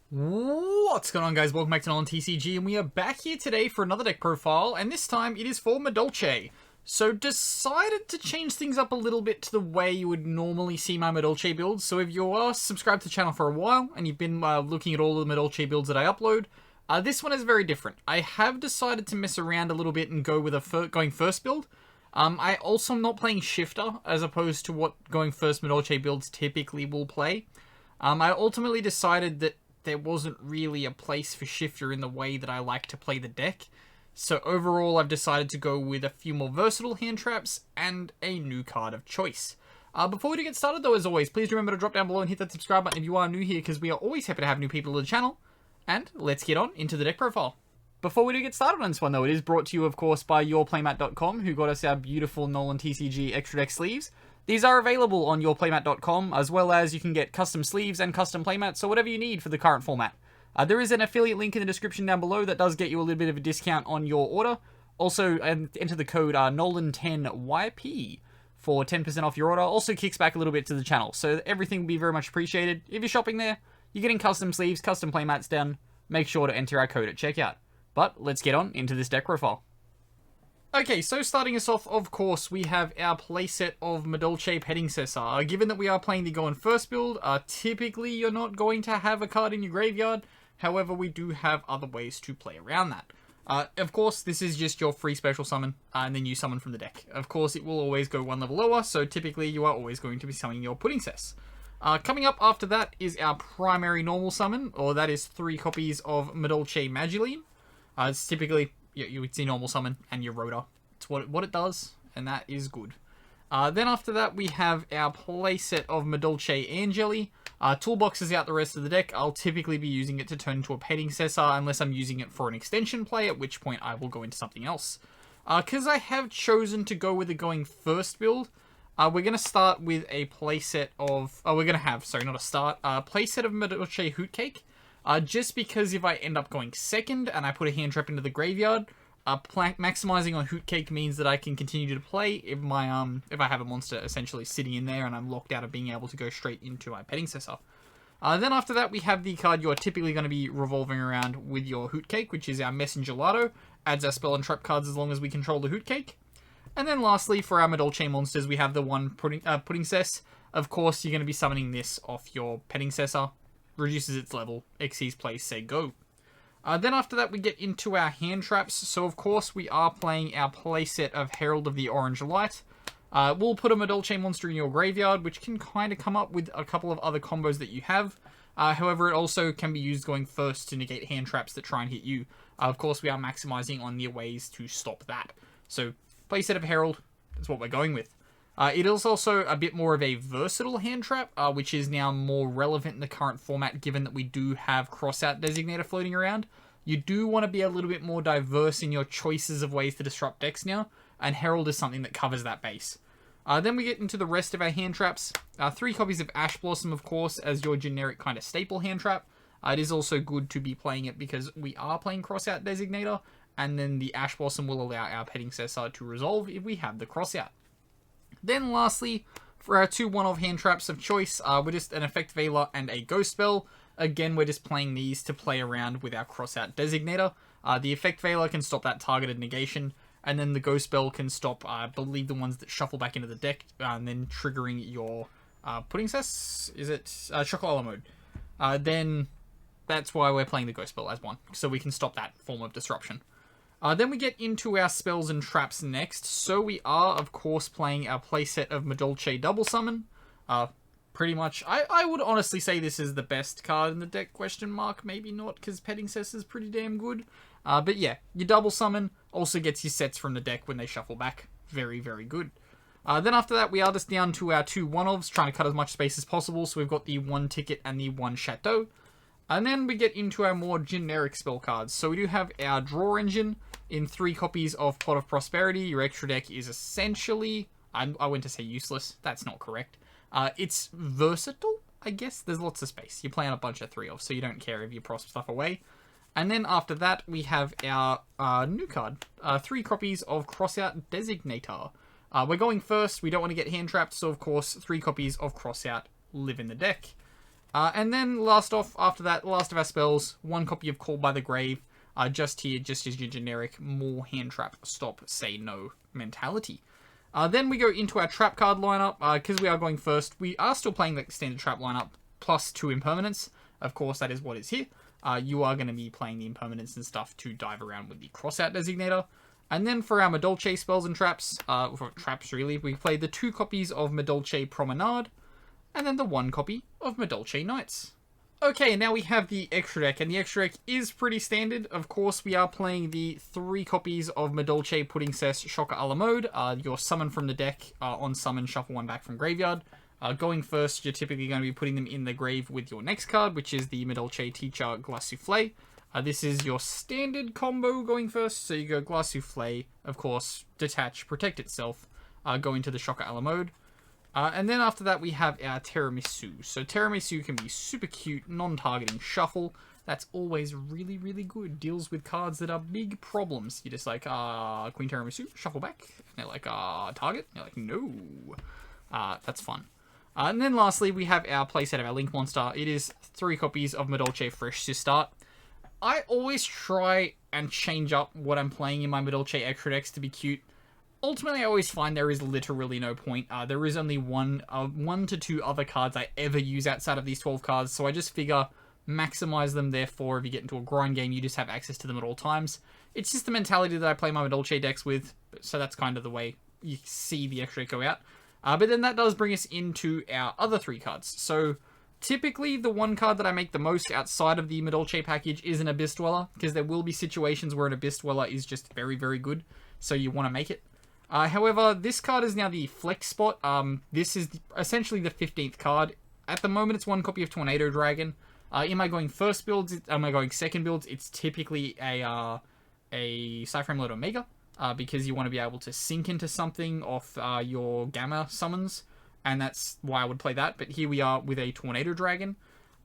What's going on, guys? Welcome back to NolanTCG, and we are back here today for another deck profile, and this time it is for Madolche. So decided to change things up a little bit to the way you would normally see my Madolche builds. So if you are subscribed to the channel for a while, and you've been looking at all the Madolche builds that I upload, this one is very different. I have decided to mess around a little bit and go with a going first build. I also am not playing Shifter, as opposed to what going first Madolche builds typically will play. I ultimately decided that there wasn't really a place for Shifter in the way that I like to play the deck. So overall, I've decided to go with a few more versatile hand traps and a new card of choice. Before we do get started though, as always, please remember to drop down below and hit that subscribe button if you are new here, because we are always happy to have new people to the channel. And let's get on into the deck profile. Before we do get started on this one though, it is brought to you of course by yourplaymat.com, who got us our beautiful NolanTCG extra deck sleeves. These are available on yourplaymat.com, as well as you can get custom sleeves and custom playmats, so whatever you need for the current format. There is an affiliate link in the description down below that does get you a little bit of a discount on your order. Also, enter the code NolanTCG for 10% off your order. Also kicks back a little bit to the channel, so everything will be very much appreciated. If you're shopping there, you're getting custom sleeves, custom playmats down. Make sure to enter our code at checkout. But let's get on into this deck profile. Okay, so starting us off, of course, we have our playset of Madolche Pedincessor. Given that we are playing the Go in First build, typically you're not going to have a card in your graveyard. However, we do have other ways to play around that. Of course, this is just your free special summon, and then you summon from the deck. Of course, it will always go one level lower, so typically you are always going to be summoning your Pedincess. Coming up after that is our primary normal summon, or that is 3 copies of Madolche Magileine. It's typically... you would see normal summon and your Rhoda. It's what it does, and that is good. Then after that, we have our playset of Madolche Angeli. Toolbox is out the rest of the deck. I'll typically be using it to turn into a Pedincessor unless I'm using it for an extension play, at which point I will go into something else. Because I have chosen to go with the going first build, we're going to start with a playset of... we're going to have, sorry, not a start, playset of Madolche Hootcake. Just because if I end up going second and I put a hand trap into the graveyard, maximizing on Hootcake means that I can continue to play if my if I have a monster essentially sitting in there and I'm locked out of being able to go straight into my Pedincessor. Then after that, we have the card you're typically going to be revolving around with your Hootcake, which is our Messengerado. Adds our spell and trap cards as long as we control the Hootcake. And then lastly, for our Madolche monsters, we have the one Pedincess. Of course, you're going to be summoning this off your Pedincessor. Reduces its level, exceeds place, say go. Then after that, we get into our hand traps. So of course, we are playing our playset of Herald of the Orange Light. We'll put a Madolche monster in your graveyard, which can kind of come up with a couple of other combos that you have. However, it also can be used going first to negate hand traps that try and hit you. Of course, we are maximizing on the ways to stop that. So, playset of Herald is what we're going with. It is also a bit more of a versatile hand trap, which is now more relevant in the current format given that we do have Crossout Designator floating around. You do want to be a little bit more diverse in your choices of ways to disrupt decks now, and Herald is something that covers that base. Then we get into the rest of our hand traps. 3 copies of Ash Blossom, of course, as your generic kind of staple hand trap. It is also good to be playing it because we are playing Crossout Designator, and then the Ash Blossom will allow our Pedincessor to resolve if we have the Crossout. Then lastly, for our 2 one-off hand traps of choice, we're just an Effect Veiler and a Ghost Spell. Again, we're just playing these to play around with our Crossout Designator. The Effect Veiler can stop that targeted negation, and then the Ghost Spell can stop, I believe, the ones that shuffle back into the deck, and then triggering your Pedincess? Is it Chocolala mode? Then that's why we're playing the Ghost Spell as one, so we can stop that form of disruption. Then we get into our spells and traps next. So we are, of course, playing our playset of Madolche Double Summon. Pretty much, I would honestly say this is the best card in the deck, question mark. Maybe not, because Pedincess is pretty damn good. But yeah, your Double Summon also gets your sets from the deck when they shuffle back. Very, very good. Then after that, we are just down to our 2 one-offs, trying to cut as much space as possible. So we've got the 1 Ticket and the 1 Chateau. And then we get into our more generic spell cards. So we do have our Draw Engine in 3 copies of Pot of Prosperity. Your extra deck is essentially... I went to say useless. That's not correct. It's versatile, I guess. There's lots of space. You're playing a bunch of 3-offs, so you don't care if you prosper stuff away. And then after that, we have our new card. 3 copies of Crossout Designator. We're going first. We don't want to get hand trapped, so of course 3 copies of Crossout live in the deck. And then last off, after that, last of our spells, 1 copy of Call by the Grave, just here, just as your generic, more hand trap, stop, say no mentality. Then we go into our trap card lineup, because we are going first. We are still playing the standard trap lineup, plus 2 impermanents. Of course, that is what is here. You are going to be playing the impermanents and stuff to dive around with the crossout designator. And then for our Madolche spells and traps, for traps really, we play the 2 copies of Madolche Promenade, and then the 1 copy of Madolche Knights. Okay, now we have the extra deck, and the extra deck is pretty standard. Of course, we are playing the 3 copies of Madolche Pudding Cess Shocker a la Mode. Your summon from the deck, on summon, shuffle 1 back from graveyard. Going first, you're typically going to be putting them in the grave with your next card, which is the Madolche Teacher Glace Soufflé. This is your standard combo going first, so you go Glace Soufflé, of course, detach, protect itself, go into the Shocker a la Mode. And then after that, we have our Tiramisu. So Tiramisu can be super cute, non-targeting shuffle. That's always really, really good. Deals with cards that are big problems. You're just like, Queen Tiramisu, shuffle back. And they're like, target? And you're like, no. That's fun. And then lastly, we have our playset of our Link Monster. It is 3 copies of Madolche Fresh to start. I always try and change up what I'm playing in my Madolche extra decks to be cute. Ultimately, I always find there is literally no point. There is only 1 to 2 other cards I ever use outside of these 12 cards, so I just figure maximize them. Therefore, if you get into a grind game, you just have access to them at all times. It's just the mentality that I play my Madolche decks with, so that's kind of the way you see the extra deck go out. But then that does bring us into our other 3 cards. So typically, the 1 card that I make the most outside of the Madolche package is an Abyss Dweller, because there will be situations where an Abyss Dweller is just very, very good, so you want to make it. However, this card is now the flex spot. This is essentially the 15th card. At the moment, it's 1 copy of Tornado Dragon. Am I going first builds? Am I going second builds? It's typically a Cyframe Load Omega, because you want to be able to sink into something off your Gamma summons, and that's why I would play that. But here we are with a Tornado Dragon.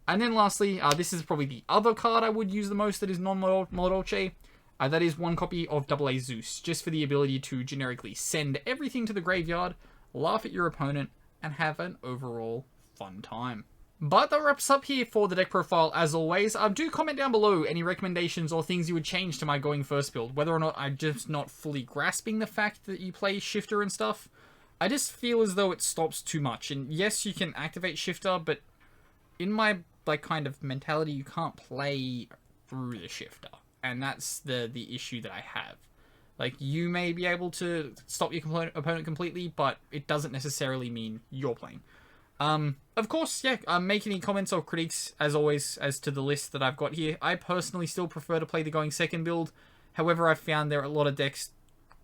And then lastly, this is probably the other card I would use the most that is non-Madolche. That is 1 copy of AA Zeus, just for the ability to generically send everything to the graveyard, laugh at your opponent, and have an overall fun time. But that wraps up here for the deck profile, as always. Do comment down below any recommendations or things you would change to my going first build, whether or not I'm just not fully grasping the fact that you play Shifter and stuff. I just feel as though it stops too much, and yes, you can activate Shifter, but in my kind of mentality, you can't play through the Shifter. And that's the issue that I have. You may be able to stop your opponent completely, but it doesn't necessarily mean you're playing. Of course, yeah, make any comments or critiques, as always, as to the list that I've got here. I personally still prefer to play the going second build. However, I've found there are a lot of decks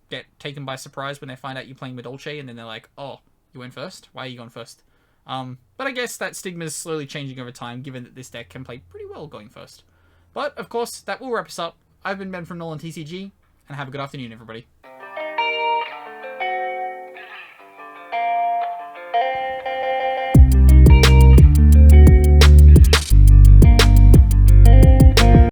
get taken by surprise when they find out you're playing Madolche, and then they're like, oh, you went first? Why are you going first? But I guess that stigma is slowly changing over time, given that this deck can play pretty well going first. But, of course, that will wrap us up. I've been Ben from NolanTCG, and have a good afternoon, everybody.